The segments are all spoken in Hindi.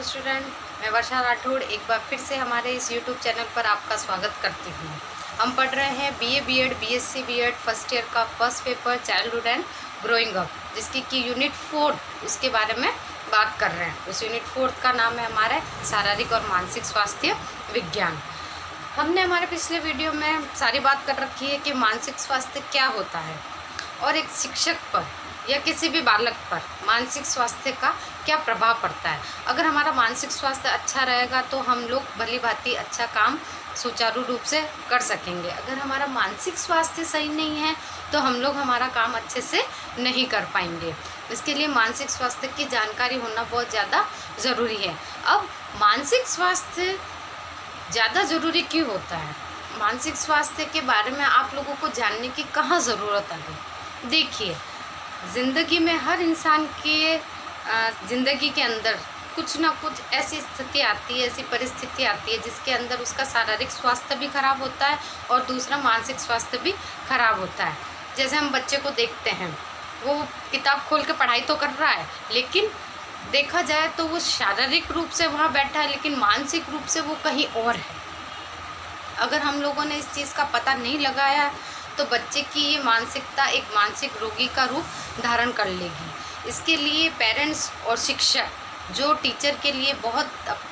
स्टूडेंट, मैं वर्षा राठौड़ एक बार फिर से हमारे इस यूट्यूब चैनल पर आपका स्वागत करती हूँ। हम पढ़ रहे हैं BA BEd BSc BEd first year का first paper childhood and growing up, जिसकी कि यूनिट 4 उसके बारे में बात कर रहे हैं। उस यूनिट 4 का नाम है हमारा शारीरिक और मानसिक स्वास्थ्य विज्ञान। हमने हमारे पिछले वीडियो में सारी बात कर रखी है कि मानसिक स्वास्थ्य क्या होता है और एक शिक्षक पर या किसी भी बालक पर मानसिक स्वास्थ्य का क्या प्रभाव पड़ता है। अगर हमारा मानसिक स्वास्थ्य अच्छा रहेगा तो हम लोग भली भांति अच्छा काम सुचारू रूप से कर सकेंगे। अगर हमारा मानसिक स्वास्थ्य सही नहीं है तो हम लोग हमारा काम अच्छे से नहीं कर पाएंगे। इसके लिए मानसिक स्वास्थ्य की जानकारी होना बहुत ज़्यादा ज़रूरी है। अब मानसिक स्वास्थ्य ज़्यादा ज़रूरी क्यों होता है? मानसिक स्वास्थ्य के बारे में आप लोगों को जानने की कहाँ ज़रूरत आ गई? देखिए, ज़िंदगी में हर इंसान के ज़िंदगी के अंदर कुछ ना कुछ ऐसी स्थिति आती है, ऐसी परिस्थिति आती है जिसके अंदर उसका शारीरिक स्वास्थ्य भी खराब होता है और दूसरा मानसिक स्वास्थ्य भी खराब होता है। जैसे हम बच्चे को देखते हैं, वो किताब खोल के पढ़ाई तो कर रहा है, लेकिन देखा जाए तो वो शारीरिक रूप से वहाँ बैठा है लेकिन मानसिक रूप से वो कहीं और है। अगर हम लोगों ने इस चीज़ का पता नहीं लगाया तो बच्चे की ये मानसिकता एक मानसिक रोगी का रूप धारण कर लेगी। इसके लिए पेरेंट्स और शिक्षक जो टीचर के लिए बहुत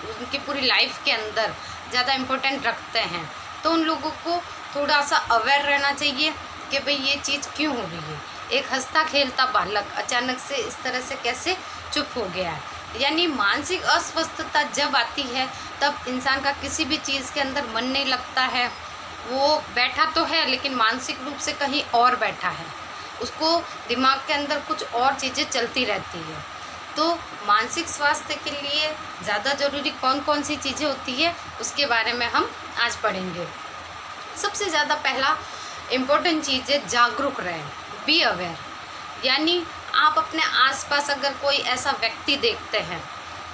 उनकी पूरी लाइफ के अंदर ज़्यादा इम्पोर्टेंट रखते हैं, तो उन लोगों को थोड़ा सा अवेयर रहना चाहिए कि भाई ये चीज़ क्यों हो रही है। एक हंसता खेलता बालक अचानक से इस तरह से कैसे चुप हो गया है। यानी मानसिक अस्वस्थता जब आती है तब इंसान का किसी भी चीज़ के अंदर मन नहीं लगता है। वो बैठा तो है लेकिन मानसिक रूप से कहीं और बैठा है, उसको दिमाग के अंदर कुछ और चीज़ें चलती रहती है। तो मानसिक स्वास्थ्य के लिए ज़्यादा ज़रूरी कौन कौन सी चीज़ें होती है उसके बारे में हम आज पढ़ेंगे। सबसे ज़्यादा पहला इम्पोर्टेंट चीज़ है जागरूक रहें, बी अवेयर। यानी आप अपने आसपास अगर कोई ऐसा व्यक्ति देखते हैं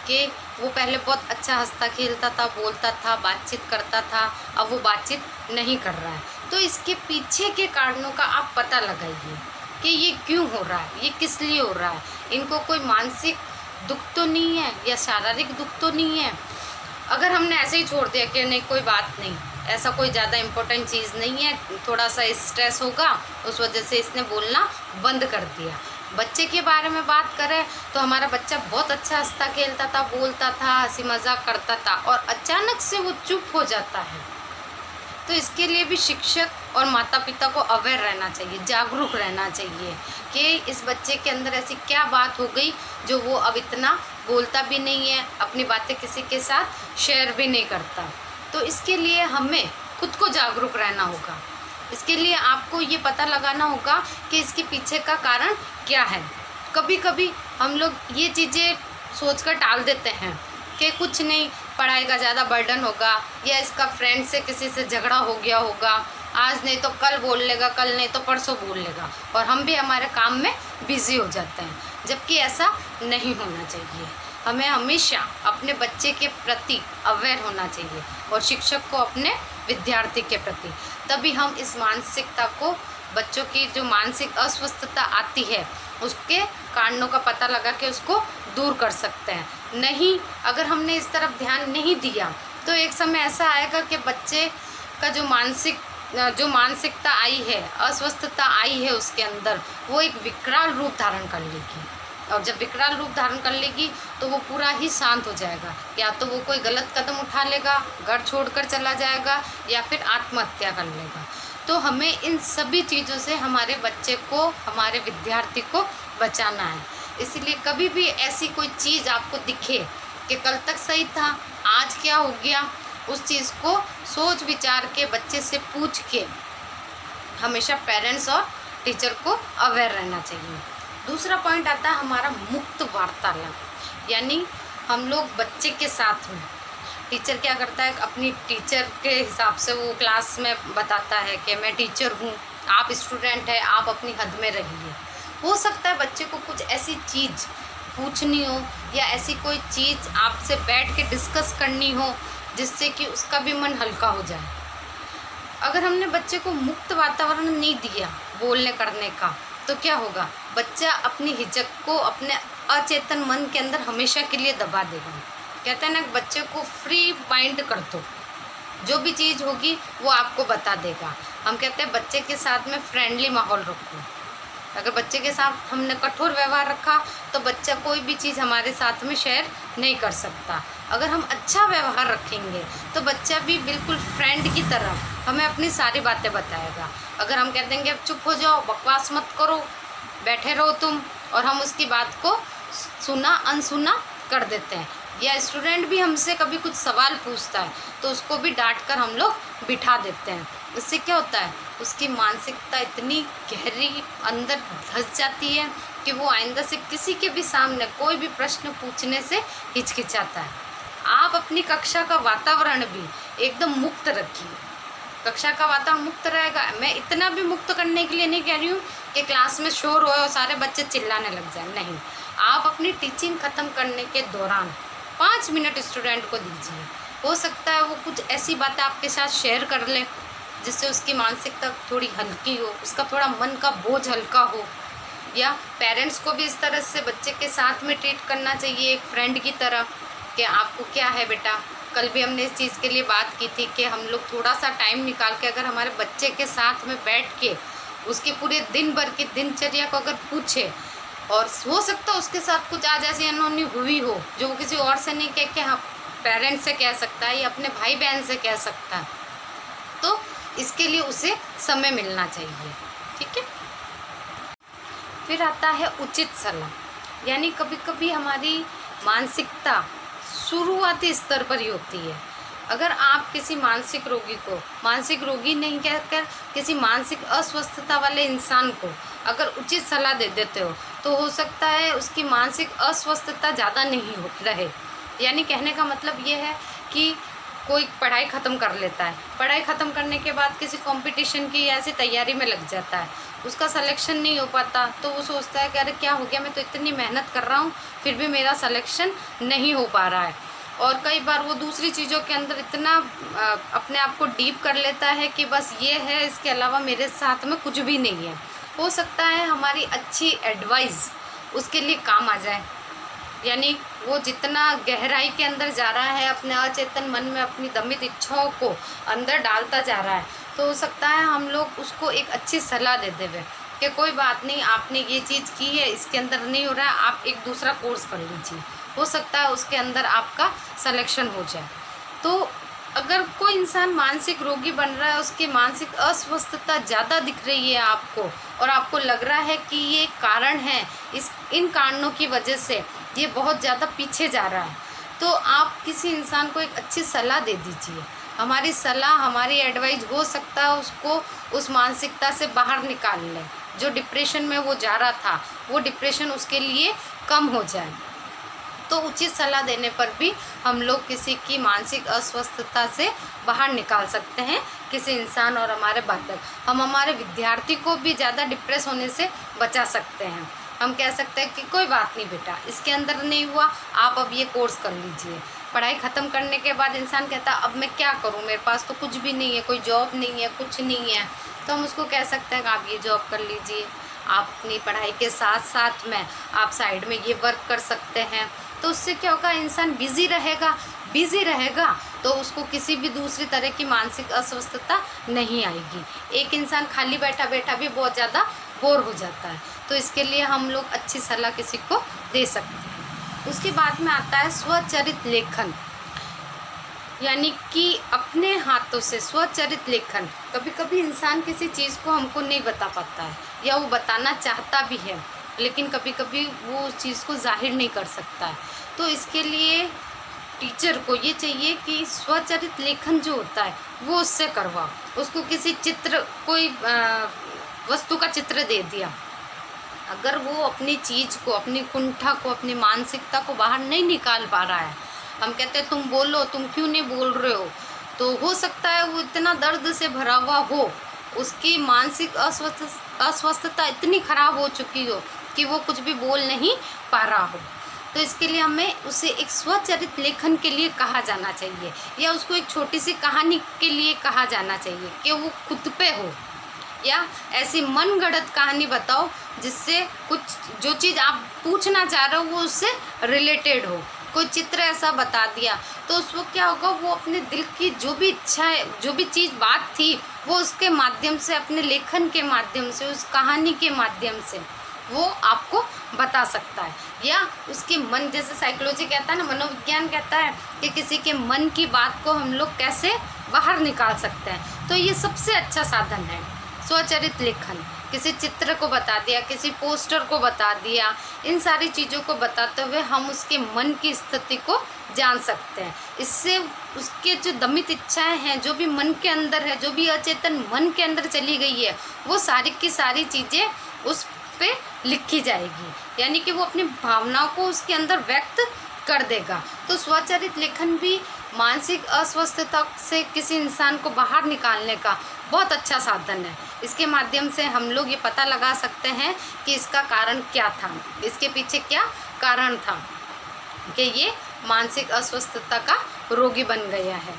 कि वो पहले बहुत अच्छा हंसता खेलता था, बोलता था, बातचीत करता था, अब वो बातचीत नहीं कर रहा है, तो इसके पीछे के कारणों का आप पता लगाइए कि ये क्यों हो रहा है, ये किस लिए हो रहा है। इनको कोई मानसिक दुख तो नहीं है या शारीरिक दुख तो नहीं है। अगर हमने ऐसे ही छोड़ दिया कि नहीं कोई बात नहीं, ऐसा कोई ज़्यादा इम्पोर्टेंट चीज़ नहीं है, थोड़ा सा स्ट्रेस होगा उस वजह से इसने बोलना बंद कर दिया। बच्चे के बारे में बात करें तो हमारा बच्चा बहुत अच्छा हंसता खेलता था, बोलता था, हंसी मजाक करता था और अचानक से वो चुप हो जाता है। तो इसके लिए भी शिक्षक और माता पिता को अवेयर रहना चाहिए, जागरूक रहना चाहिए कि इस बच्चे के अंदर ऐसी क्या बात हो गई जो वो अब इतना बोलता भी नहीं है, अपनी बातें किसी के साथ शेयर भी नहीं करता। तो इसके लिए हमें खुद को जागरूक रहना होगा। इसके लिए आपको ये पता लगाना होगा कि इसके पीछे का कारण क्या है। कभी कभी हम लोग ये चीज़ें सोचकर टाल देते हैं कि कुछ नहीं, पढ़ाई का ज़्यादा बर्डन होगा या इसका फ्रेंड से किसी से झगड़ा हो गया होगा, आज नहीं तो कल बोल लेगा, कल नहीं तो परसों बोल लेगा, और हम भी हमारे काम में बिज़ी हो जाते हैं, जबकि ऐसा नहीं होना चाहिए। हमें हमेशा अपने बच्चे के प्रति अवेयर होना चाहिए और शिक्षक को अपने विद्यार्थी के प्रति। तभी हम इस मानसिकता को, बच्चों की जो मानसिक अस्वस्थता आती है उसके कारणों का पता लगा के उसको दूर कर सकते हैं। नहीं, अगर हमने इस तरफ ध्यान नहीं दिया तो एक समय ऐसा आएगा कि बच्चे का जो मानसिकता आई है, अस्वस्थता आई है उसके अंदर, वो एक विकराल रूप धारण कर लेगी। और जब विकराल रूप धारण कर लेगी तो वो पूरा ही शांत हो जाएगा। या तो वो कोई गलत कदम उठा लेगा, घर छोड़कर चला जाएगा, या फिर आत्महत्या कर लेगा। तो हमें इन सभी चीज़ों से हमारे बच्चे को, हमारे विद्यार्थी को बचाना है। इसलिए कभी भी ऐसी कोई चीज़ आपको दिखे कि कल तक सही था, आज क्या हो गया, उस चीज़ को सोच विचार के बच्चे से पूछ के हमेशा पेरेंट्स और टीचर को अवेयर रहना चाहिए। दूसरा पॉइंट आता है हमारा मुक्त वार्तालाप। यानी हम लोग बच्चे के साथ में, टीचर क्या करता है, अपनी टीचर के हिसाब से वो क्लास में बताता है कि मैं टीचर हूँ, आप स्टूडेंट हैं, आप अपनी हद में रहिए। हो सकता है बच्चे को कुछ ऐसी चीज़ पूछनी हो या ऐसी कोई चीज़ आपसे बैठ के डिस्कस करनी हो जिससे कि उसका भी मन हल्का हो जाए। अगर हमने बच्चे को मुक्त वातावरण नहीं दिया बोलने करने का तो क्या होगा, बच्चा अपनी हिचक को अपने अचेतन मन के अंदर हमेशा के लिए दबा देगा। कहते हैं ना, बच्चे को फ्री माइंड कर दो, जो भी चीज़ होगी वो आपको बता देगा। हम कहते हैं बच्चे के साथ में फ्रेंडली माहौल रखो। अगर बच्चे के साथ हमने कठोर व्यवहार रखा तो बच्चा कोई भी चीज़ हमारे साथ में शेयर नहीं कर सकता। अगर हम अच्छा व्यवहार रखेंगे तो बच्चा भी बिल्कुल फ्रेंड की तरह हमें अपनी सारी बातें बताएगा। अगर हम कह देंगे अब चुप हो जाओ, बकवास मत करो, बैठे रहो तुम, और हम उसकी बात को सुना अनसुना कर देते हैं, या स्टूडेंट भी हमसे कभी कुछ सवाल पूछता है तो उसको भी डांट कर हम लोग बिठा देते हैं, इससे क्या होता है, उसकी मानसिकता इतनी गहरी अंदर धंस जाती है कि वो आइंदा से किसी के भी सामने कोई भी प्रश्न पूछने से हिचकिचाता है। आप अपनी कक्षा का वातावरण भी एकदम मुक्त रखिए। कक्षा का वातावरण मुक्त रहेगा। मैं इतना भी मुक्त करने के लिए नहीं कह रही हूँ कि क्लास में शोर हो और सारे बच्चे चिल्लाने लग जाए, नहीं। आप अपनी टीचिंग ख़त्म करने के दौरान 5 मिनट स्टूडेंट को दीजिए। हो सकता है वो कुछ ऐसी बातें आपके साथ शेयर कर ले जिससे उसकी मानसिकता थोड़ी हल्की हो, उसका थोड़ा मन का बोझ हल्का हो। या पेरेंट्स को भी इस तरह से बच्चे के साथ में ट्रीट करना चाहिए, एक फ्रेंड की तरह, कि आपको क्या है बेटा। कल भी हमने इस चीज़ के लिए बात की थी कि हम लोग थोड़ा सा टाइम निकाल के अगर हमारे बच्चे के साथ में बैठ के उसके पूरे दिन भर की दिनचर्या को अगर पूछे, और हो सकता है उसके साथ कुछ आज ऐसी अनहोनी हुई हो जो वो किसी और से नहीं कह के हाँ पेरेंट्स से कह सकता है या अपने भाई बहन से कह सकता है, तो इसके लिए उसे समय मिलना चाहिए, ठीक है। फिर आता है उचित सलाह। यानी कभी कभी हमारी मानसिकता शुरुआती स्तर पर ही होती है। अगर आप किसी मानसिक रोगी को, मानसिक रोगी नहीं कहकर किसी मानसिक अस्वस्थता वाले इंसान को अगर उचित सलाह दे देते हो तो हो सकता है उसकी मानसिक अस्वस्थता ज़्यादा नहीं हो रहे। यानी कहने का मतलब ये है कि कोई पढ़ाई ख़त्म कर लेता है, पढ़ाई ख़त्म करने के बाद किसी कंपटीशन की ऐसी तैयारी में लग जाता है, उसका सिलेक्शन नहीं हो पाता, तो वो सोचता है कि अरे क्या हो गया, मैं तो इतनी मेहनत कर रहा हूँ फिर भी मेरा सिलेक्शन नहीं हो पा रहा है। और कई बार वो दूसरी चीज़ों के अंदर इतना अपने आप को डीप कर लेता है कि बस ये है, इसके अलावा मेरे साथ में कुछ भी नहीं है। हो सकता है हमारी अच्छी एडवाइस उसके लिए काम आ जाए। यानी वो जितना गहराई के अंदर जा रहा है, अपने अचेतन मन में अपनी दमित इच्छाओं को अंदर डालता जा रहा है, तो हो सकता है हम लोग उसको एक अच्छी सलाह दे देवे कि कोई बात नहीं, आपने ये चीज़ की है, इसके अंदर नहीं हो रहा है, आप एक दूसरा कोर्स कर लीजिए, हो सकता है उसके अंदर आपका सिलेक्शन हो जाए। तो अगर कोई इंसान मानसिक रोगी बन रहा है, उसकी मानसिक अस्वस्थता ज़्यादा दिख रही है आपको, और आपको लग रहा है कि ये कारण है, इन कारणों की वजह से ये बहुत ज़्यादा पीछे जा रहा है, तो आप किसी इंसान को एक अच्छी सलाह दे दीजिए। हमारी सलाह, हमारी एडवाइस हो सकता है उसको उस मानसिकता से बाहर निकाल ले। जो डिप्रेशन में वो जा रहा था, वो डिप्रेशन उसके लिए कम हो जाए। तो उचित सलाह देने पर भी हम लोग किसी की मानसिक अस्वस्थता से बाहर निकाल सकते हैं किसी इंसान। और हमारे बालक, हम हमारे विद्यार्थी को भी ज़्यादा डिप्रेस होने से बचा सकते हैं। हम कह सकते हैं कि कोई बात नहीं बेटा, इसके अंदर नहीं हुआ, आप अब ये कोर्स कर लीजिए। पढ़ाई ख़त्म करने के बाद इंसान कहता अब मैं क्या करूं, मेरे पास तो कुछ भी नहीं है, कोई जॉब नहीं है, कुछ नहीं है, तो हम उसको कह सकते हैं कि आप ये जॉब कर लीजिए, आप अपनी पढ़ाई के साथ साथ में आप साइड में ये वर्क कर सकते हैं। तो उससे क्या होगा, इंसान बिज़ी रहेगा तो उसको किसी भी दूसरी तरह की मानसिक अस्वस्थता नहीं आएगी। एक इंसान खाली बैठा बैठा भी बहुत ज़्यादा बोर हो जाता है, तो इसके लिए हम लोग अच्छी सलाह किसी को दे सकते हैं। उसके बाद में आता है स्वचरित लेखन। यानी कि अपने हाथों से स्वचरित लेखन। कभी कभी इंसान किसी चीज़ को हमको नहीं बता पाता है, या वो बताना चाहता भी है लेकिन कभी कभी वो उस चीज़ को जाहिर नहीं कर सकता है। तो इसके लिए टीचर को ये चाहिए कि स्वचरित लेखन जो होता है वो उससे करवाओ। उसको किसी चित्र, कोई वस्तु का चित्र दे दिया, अगर वो अपनी चीज़ को, अपनी कुंठा को, अपनी मानसिकता को बाहर नहीं निकाल पा रहा है, हम कहते हैं तुम बोलो, तुम क्यों नहीं बोल रहे हो, तो हो सकता है वो इतना दर्द से भरा हुआ हो, उसकी मानसिक अस्वस्थता इतनी ख़राब हो चुकी हो कि वो कुछ भी बोल नहीं पा रहा हो। तो इसके लिए हमें उसे एक स्वचरित लेखन के लिए कहा जाना चाहिए, या उसको एक छोटी सी कहानी के लिए कहा जाना चाहिए कि वो खुद पे हो, या ऐसी मनगढ़ंत कहानी बताओ जिससे कुछ, जो चीज़ आप पूछना चाह रहे हो वो उससे रिलेटेड हो। कोई चित्र ऐसा बता दिया, तो उस वक्त क्या होगा, वो अपने दिल की जो भी इच्छा है, जो भी चीज़ बात थी, वो उसके माध्यम से, अपने लेखन के माध्यम से, उस कहानी के माध्यम से वो आपको बता सकता है। या उसके मन, जैसे साइकोलॉजी कहता है ना, मनोविज्ञान कहता है कि किसी के मन की बात को हम लोग कैसे बाहर निकाल सकते हैं। तो ये सबसे अच्छा साधन है स्वचरित लेखन। किसी चित्र को बता दिया, किसी पोस्टर को बता दिया, इन सारी चीज़ों को बताते हुए हम उसके मन की स्थिति को जान सकते हैं। इससे उसके जो दमित इच्छाएं हैं, जो भी मन के अंदर है, जो भी अचेतन मन के अंदर चली गई है, वो सारी की सारी चीज़ें उस पे लिखी जाएगी, यानी कि वो अपनी भावनाओं को उसके अंदर व्यक्त कर देगा। तो स्वचरित लेखन भी मानसिक अस्वस्थता से किसी इंसान को बाहर निकालने का बहुत अच्छा साधन है। इसके माध्यम से हम लोग ये पता लगा सकते हैं कि इसका कारण क्या था, इसके पीछे क्या कारण था कि ये मानसिक अस्वस्थता का रोगी बन गया है।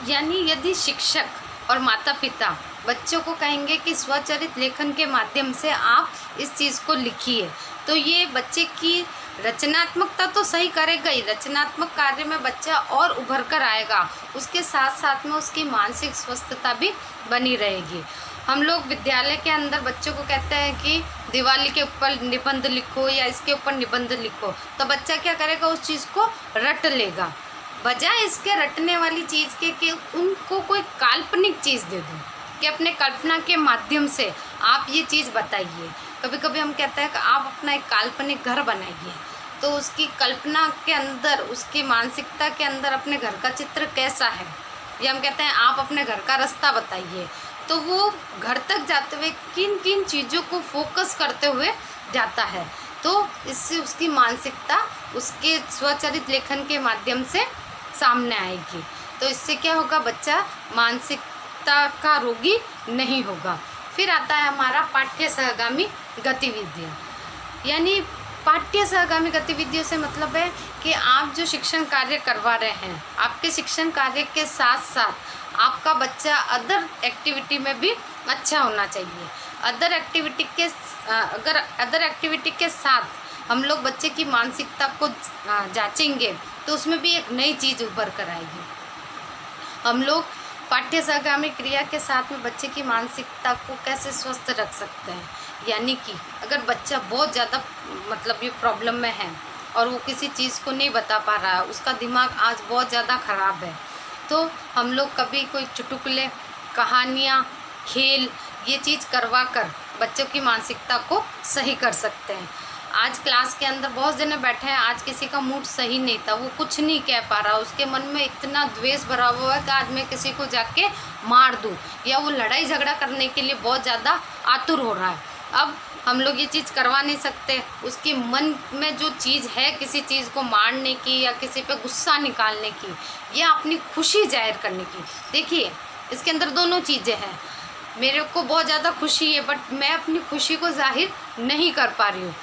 यानी यदि शिक्षक और माता पिता बच्चों को कहेंगे कि स्वचरित लेखन के माध्यम से आप इस चीज़ को लिखिए, तो ये बच्चे की रचनात्मकता तो सही करेगा ही, रचनात्मक कार्य में बच्चा और उभर कर आएगा, उसके साथ साथ में उसकी मानसिक स्वस्थता भी बनी रहेगी। हम लोग विद्यालय के अंदर बच्चों को कहते हैं कि दिवाली के ऊपर निबंध लिखो या इसके ऊपर निबंध लिखो, तो बच्चा क्या करेगा, उस चीज़ को रट लेगा, बजाय इसके रटने वाली चीज़ के कि उनको कोई काल्पनिक चीज़ दे दो कि अपने कल्पना के माध्यम से आप ये चीज़ बताइए। कभी कभी हम कहते हैं कि आप अपना एक काल्पनिक घर बनाइए, तो उसकी कल्पना के अंदर, उसकी मानसिकता के अंदर अपने घर का चित्र कैसा है, या हम कहते हैं आप अपने घर का रास्ता बताइए, तो वो घर तक जाते हुए किन किन चीज़ों को फोकस करते हुए जाता है, तो इससे उसकी मानसिकता उसके स्वचरित लेखन के माध्यम से सामने आएगी। तो इससे क्या होगा, बच्चा मानसिकता का रोगी नहीं होगा। फिर आता है हमारा पाठ्य सहगामी गतिविधियाँ। यानी पाठ्य सहगामी गतिविधियों से मतलब है कि आप जो शिक्षण कार्य करवा रहे हैं, आपके शिक्षण कार्य के साथ साथ आपका बच्चा अदर एक्टिविटी में भी अच्छा होना चाहिए। अदर एक्टिविटी के साथ हम लोग बच्चे की मानसिकता को जांचेंगे, तो उसमें भी एक नई चीज़ उभर कर आएगी। हम लोग पाठ्य सहगामी क्रिया के साथ में बच्चे की मानसिकता को कैसे स्वस्थ रख सकते हैं, यानी कि अगर बच्चा बहुत ज़्यादा मतलब ये प्रॉब्लम में है और वो किसी चीज़ को नहीं बता पा रहा है, उसका दिमाग आज बहुत ज़्यादा ख़राब है, तो हम लोग कभी कोई चुटकुले, कहानियाँ, खेल, ये चीज़ करवा कर बच्चों की मानसिकता को सही कर सकते हैं। आज क्लास के अंदर बहुत जने बैठे हैं, आज किसी का मूड सही नहीं था, वो कुछ नहीं कह पा रहा, उसके मन में इतना द्वेष भरा हुआ है कि आज मैं किसी को जाके मार दूं, या वो लड़ाई झगड़ा करने के लिए बहुत ज़्यादा आतुर हो रहा है। अब हम लोग ये चीज़ करवा नहीं सकते, उसकी मन में जो चीज़ है किसी चीज़ को मारने की या किसी पे गुस्सा निकालने की या अपनी खुशी जाहिर करने की। देखिए इसके अंदर दोनों चीज़ें हैं, मेरे को बहुत ज़्यादा खुशी है बट मैं अपनी खुशी को जाहिर नहीं कर पा रही हूँ।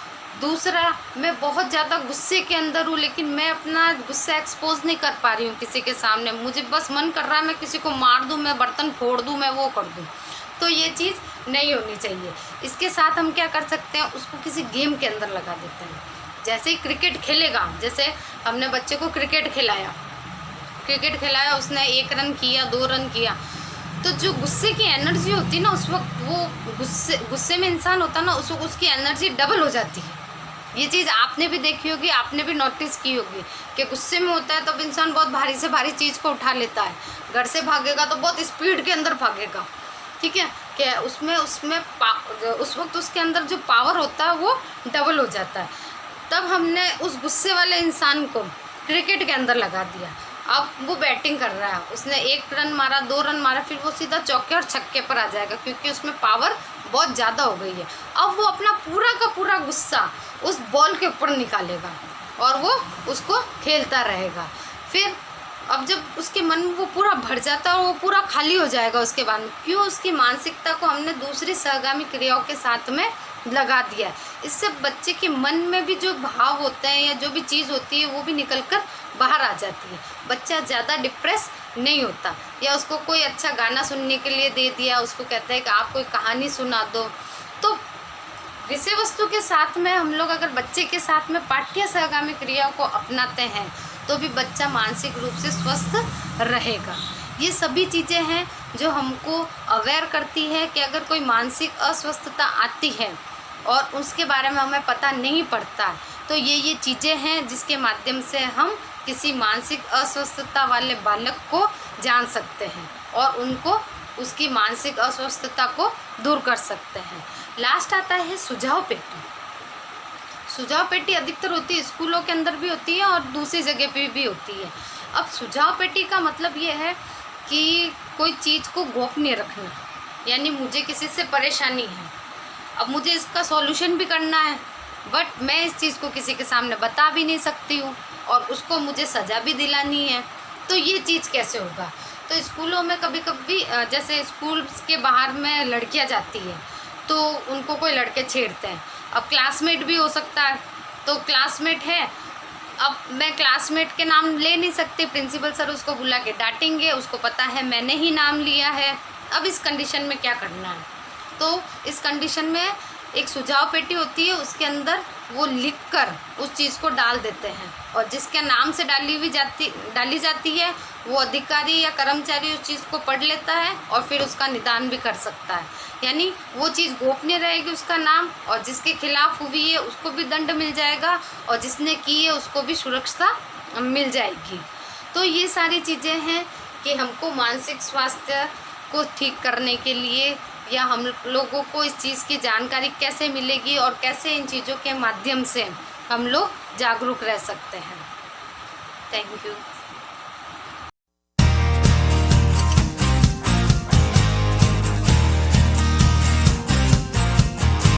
दूसरा, मैं बहुत ज़्यादा गुस्से के अंदर हूँ लेकिन मैं अपना गुस्सा एक्सपोज नहीं कर पा रही हूँ किसी के सामने, मुझे बस मन कर रहा है मैं किसी को मार दूँ, मैं बर्तन फोड़ दूँ, मैं वो कर दूँ, तो ये चीज़ नहीं होनी चाहिए। इसके साथ हम क्या कर सकते हैं, उसको किसी गेम के अंदर लगा देते हैं। जैसे ही क्रिकेट खेलेगा, जैसे हमने बच्चे को क्रिकेट खिलाया, उसने 1 रन किया, 2 रन किया, तो जो गुस्से की एनर्जी होती है ना, उस वक्त वो गुस्से में इंसान होता है ना, उस वक्त उसकी एनर्जी डबल हो जाती है। ये चीज़ आपने भी देखी होगी, आपने भी नोटिस की होगी कि गुस्से में होता है तब इंसान बहुत भारी से भारी चीज़ को उठा लेता है, घर से भागेगा तो बहुत स्पीड के अंदर भागेगा, ठीक है, कि उसमें उस वक्त उसके अंदर जो पावर होता है वो डबल हो जाता है। तब हमने उस गुस्से वाले इंसान को क्रिकेट के अंदर लगा दिया, अब वो बैटिंग कर रहा है, उसने 1 रन मारा, 2 रन मारा, फिर वो सीधा चौके और छक्के पर आ जाएगा क्योंकि उसमें पावर बहुत ज़्यादा हो गई है। अब वो अपना पूरा का पूरा गुस्सा उस बॉल के ऊपर निकालेगा और वो उसको खेलता रहेगा। फिर अब जब उसके मन में वो पूरा भर जाता है और वो पूरा खाली हो जाएगा उसके बाद में, क्यों, उसकी मानसिकता को हमने दूसरी सहगामी क्रियाओं के साथ में लगा दिया है। इससे बच्चे के मन में भी जो भाव होते हैं या जो भी चीज़ होती है वो भी निकल कर बाहर आ जाती है। बच्चा ज़्यादा डिप्रेस नहीं होता, या उसको कोई अच्छा गाना सुनने के लिए दे दिया, उसको कहता है कि आप कोई कहानी सुना दो, तो विषय वस्तु के साथ में हम लोग अगर बच्चे के साथ में पाठ्य सहगामी क्रियाओं को अपनाते हैं तो भी बच्चा मानसिक रूप से स्वस्थ रहेगा। ये सभी चीज़ें हैं जो हमको अवेयर करती है कि अगर कोई मानसिक अस्वस्थता आती है और उसके बारे में हमें पता नहीं पड़ता, तो ये चीज़ें हैं जिसके माध्यम से हम किसी मानसिक अस्वस्थता वाले बालक को जान सकते हैं और उनको उसकी मानसिक अस्वस्थता को दूर कर सकते हैं। लास्ट आता है सुझाव पेटी। सुझाव पेटी अधिकतर होती है स्कूलों के अंदर भी होती है और दूसरी जगह पे भी होती है। अब सुझाव पेटी का मतलब ये है कि कोई चीज़ को गोपनीय रखना, यानी मुझे किसी से परेशानी है, अब मुझे इसका सॉल्यूशन भी करना है, बट मैं इस चीज़ को किसी के सामने बता भी नहीं सकती हूँ और उसको मुझे सज़ा भी दिलानी है, तो ये चीज़ कैसे होगा। तो स्कूलों में कभी कभी जैसे स्कूल के बाहर में लड़कियां जाती है तो उनको कोई लड़के छेड़ते हैं। अब क्लासमेट भी हो सकता है, तो क्लासमेट है, अब मैं क्लासमेट के नाम ले नहीं सकती, प्रिंसिपल सर उसको बुला के डांटेंगे, उसको पता है मैंने ही नाम लिया है। अब इस कंडीशन में क्या करना है, तो इस कंडीशन में एक सुझाव पेटी होती है, उसके अंदर वो लिखकर उस चीज़ को डाल देते हैं और जिसके नाम से डाली जाती है वो अधिकारी या कर्मचारी उस चीज़ को पढ़ लेता है और फिर उसका निदान भी कर सकता है। यानी वो चीज़ गोपनीय रहेगी उसका नाम, और जिसके खिलाफ हुई है उसको भी दंड मिल जाएगा और जिसने की है उसको भी सुरक्षा मिल जाएगी। तो ये सारी चीज़ें हैं कि हमको मानसिक स्वास्थ्य को ठीक करने के लिए या हम लोगों को इस चीज़ की जानकारी कैसे मिलेगी और कैसे इन चीज़ों के माध्यम से हम लोग जागरूक रह सकते हैं। Thank you.